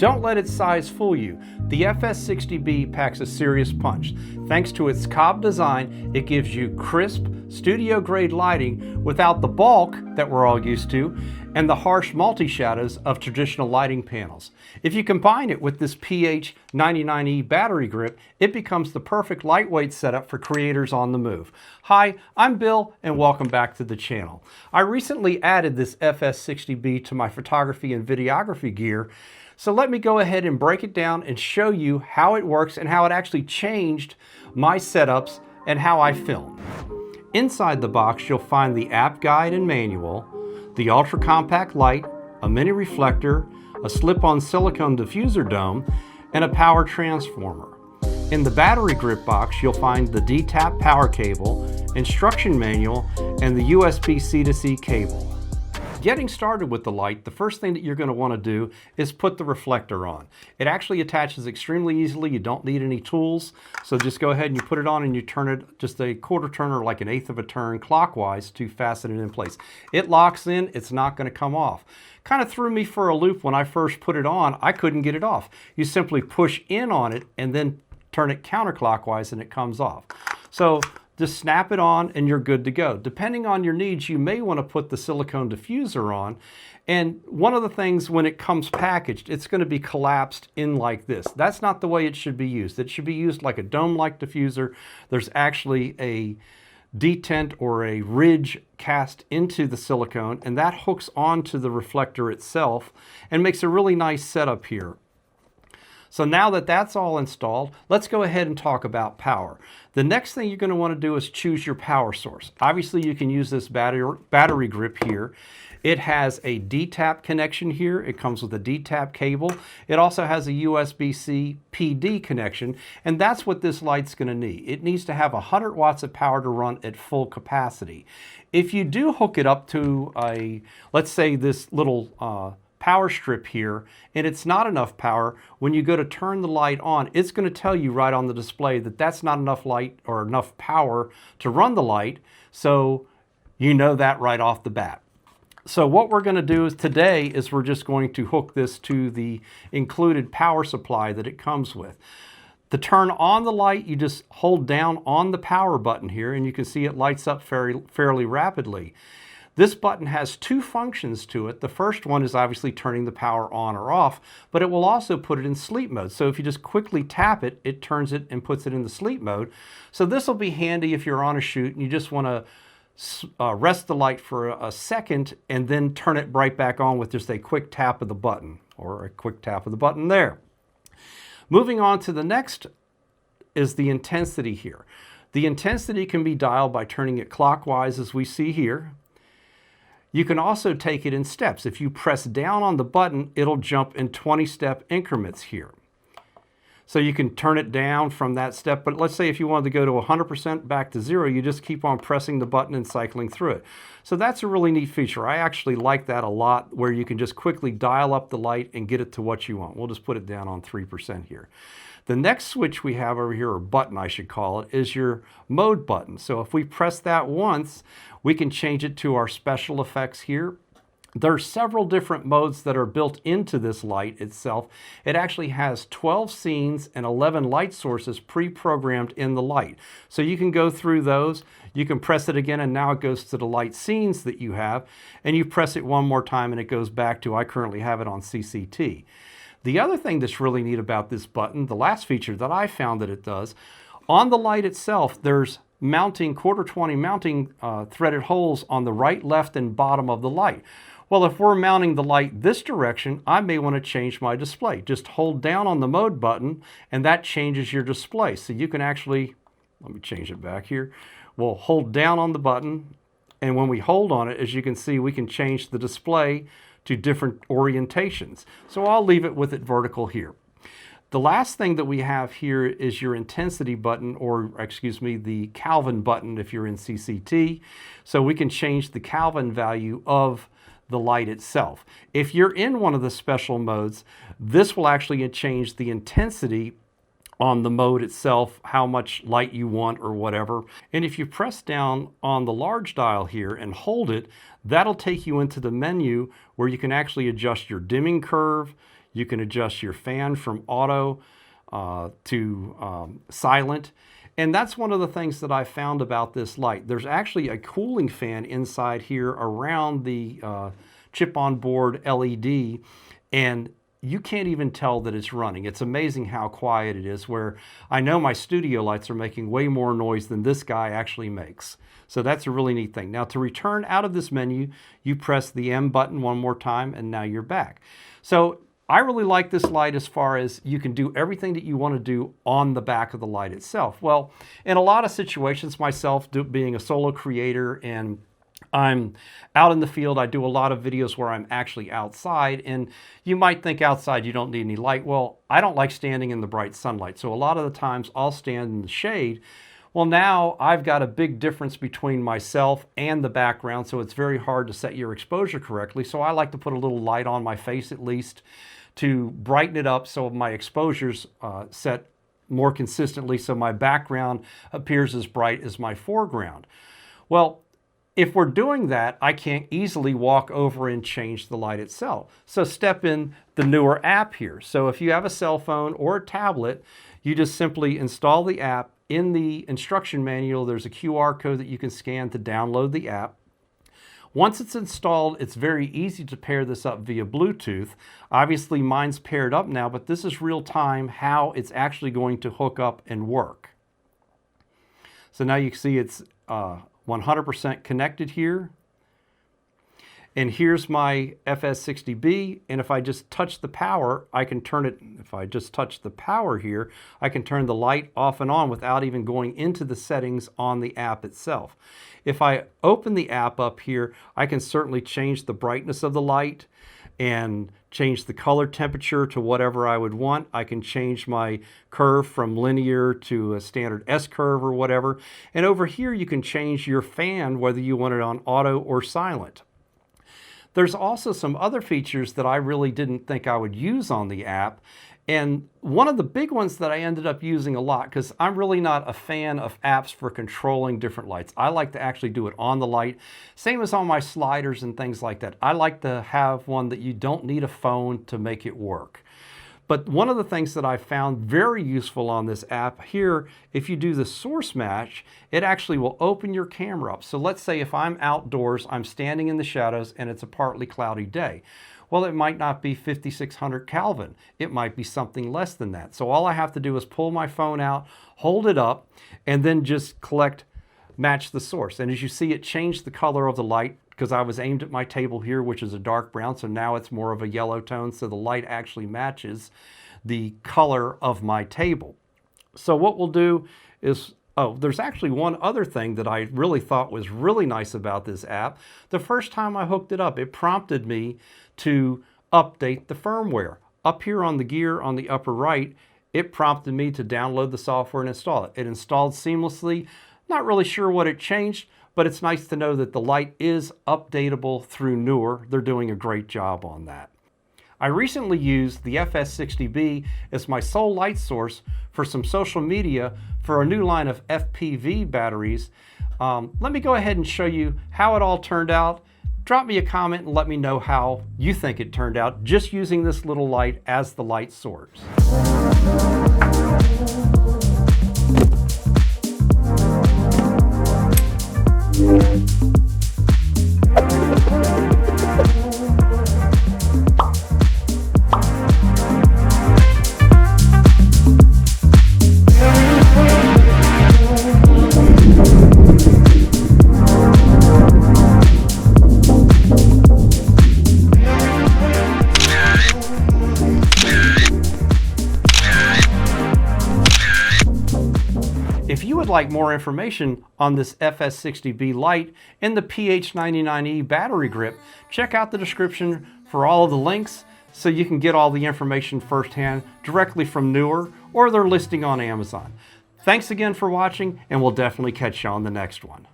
Don't let its size fool you. The FS60B packs a serious punch. Thanks to its COB design, it gives you crisp, studio-grade lighting without the bulk that we're all used to and the harsh multi-shadows of traditional lighting panels. If you combine it with this PH99E battery grip, it becomes the perfect lightweight setup for creators on the move. Hi, I'm Bill and welcome back to the channel. I recently added this FS60B to my photography and videography gear, so let me go ahead and break it down and show you how it works and how it actually changed my setups and how I film. Inside the box you'll find the app guide and manual, the ultra compact light, a mini reflector, a slip-on silicone diffuser dome, and a power transformer. In the battery grip box you'll find the D-tap power cable, instruction manual, and the USB C-to-C cable. Getting started with the light, the first thing that you're going to want to do is put the reflector on. It actually attaches extremely easily. You don't need any tools. So just go ahead and you put it on and you turn it just a quarter turn or like an eighth of a turn clockwise to fasten it in place. It locks in, it's not going to come off. Kind of threw me for a loop when I first put it on. I couldn't get it off. You simply push in on it and then turn it counterclockwise and it comes off. So just snap it on and you're good to go. Depending on your needs, you may want to put the silicone diffuser on. And one of the things when it comes packaged, it's going to be collapsed in like this. That's not the way it should be used. It should be used like a dome-like diffuser. There's actually a detent or a ridge cast into the silicone, and that hooks onto the reflector itself and makes a really nice setup here. So now that that's all installed, let's go ahead and talk about power. The next thing you're going to want to do is choose your power source. Obviously you can use this battery grip here. It has a D-tap connection here. It comes with a D-tap cable. It also has a USB-C PD connection, and that's what this light's going to need. It needs to have 100 watts of power to run at full capacity. If you do hook it up to a, let's say this little power strip here, and it's not enough power, when you go to turn the light on, it's going to tell you right on the display that that's not enough light or enough power to run the light, so you know that right off the bat. So what we're going to do today is we're just going to hook this to the included power supply that it comes with. To turn on the light, you just hold down on the power button here, and you can see it lights up fairly rapidly. This button has two functions to it. The first one is obviously turning the power on or off, but it will also put it in sleep mode. So if you just quickly tap it, it turns it and puts it in the sleep mode. So this will be handy if you're on a shoot and you just want to rest the light for a second and then turn it right back on with just a quick tap of the button, or a quick tap of the button there. Moving on to the next is the intensity here. The intensity can be dialed by turning it clockwise as we see here. You can also take it in steps. If you press down on the button, it'll jump in 20-step increments here. So you can turn it down from that step, but let's say if you wanted to go to 100% back to 0, you just keep on pressing the button and cycling through it. So that's a really neat feature. I actually like that a lot, where you can just quickly dial up the light and get it to what you want. We'll just put it down on 3% here. The next switch we have over here, or button I should call it, is your mode button. So if we press that once, we can change it to our special effects here. There are several different modes that are built into this light itself. It actually has 12 scenes and 11 light sources pre-programmed in the light. So you can go through those, you can press it again, and now it goes to the light scenes that you have, and you press it one more time and it goes back to, I currently have it on CCT. The other thing that's really neat about this button, the last feature that I found that it does, on the light itself, there's mounting, quarter 20 mounting threaded holes on the right, left, and bottom of the light. Well, if we're mounting the light this direction, I may want to change my display. Just hold down on the mode button, and that changes your display. So you can actually, let me change it back here. We'll hold down on the button, and when we hold on it, as you can see, we can change the display to different orientations. So I'll leave it with it vertical here. The last thing that we have here is your intensity button, or excuse me, the Kelvin button if you're in CCT. So we can change the Kelvin value of the light itself. If you're in one of the special modes, this will actually change the intensity on the mode itself, how much light you want or whatever. And if you press down on the large dial here and hold it, that'll take you into the menu where you can actually adjust your dimming curve. You can adjust your fan from auto to silent. And that's one of the things that I found about this light. There's actually a cooling fan inside here around the chip on board LED, and you can't even tell that it's running. It's amazing how quiet it is, where I know my studio lights are making way more noise than this guy actually makes. So that's a really neat thing. Now, to return out of this menu, you press the M button one more time, and now you're back. So I really like this light as far as you can do everything that you want to do on the back of the light itself. Well, in a lot of situations, myself being a solo creator and I'm out in the field, I do a lot of videos where I'm actually outside, and you might think outside you don't need any light. Well, I don't like standing in the bright sunlight, so a lot of the times I'll stand in the shade. Well, now I've got a big difference between myself and the background, so it's very hard to set your exposure correctly. So I like to put a little light on my face at least to brighten it up so my exposure's set more consistently, so my background appears as bright as my foreground. Well, if we're doing that, I can't easily walk over and change the light itself. So step in the Neewer app here. So if you have a cell phone or a tablet, you just simply install the app. In the instruction manual, there's a QR code that you can scan to download the app. Once it's installed, it's very easy to pair this up via Bluetooth. Obviously, mine's paired up now, but this is real time how it's actually going to hook up and work. So now you can see it's 100% connected here. And here's my FS60B, and if I just touch the power, I can turn it, if I just touch the power here, I can turn the light off and on without even going into the settings on the app itself. If I open the app up here, I can certainly change the brightness of the light and change the color temperature to whatever I would want. I can change my curve from linear to a standard S-curve or whatever. And over here, you can change your fan, whether you want it on auto or silent. There's also some other features that I really didn't think I would use on the app. And one of the big ones that I ended up using a lot, because I'm really not a fan of apps for controlling different lights. I like to actually do it on the light. Same as on my sliders and things like that. I like to have one that you don't need a phone to make it work. But one of the things that I found very useful on this app here, if you do the source match, it actually will open your camera up. So let's say if I'm outdoors, I'm standing in the shadows and it's a partly cloudy day. Well, it might not be 5600 Kelvin. It might be something less than that. So all I have to do is pull my phone out, hold it up, and then just match the source. And as you see, it changed the color of the light because I was aimed at my table here, which is a dark brown. So now it's more of a yellow tone. So the light actually matches the color of my table. So what we'll do is, there's actually one other thing that I really thought was really nice about this app. The first time I hooked it up, it prompted me to update the firmware. Up here on the gear on the upper right, it prompted me to download the software and install it. It installed seamlessly. Not really sure what it changed, but it's nice to know that the light is updatable through Neewer. They're doing a great job on that. I recently used the FS60B as my sole light source for some social media for a new line of FPV batteries. Let me go ahead and show you how it all turned out. Drop me a comment and let me know how you think it turned out just using this little light as the light source. If you would like more information on this FS60B light and the PH99E battery grip, check out the description for all of the links so you can get all the information firsthand directly from Neewer or their listing on Amazon. Thanks again for watching, and we'll definitely catch you on the next one.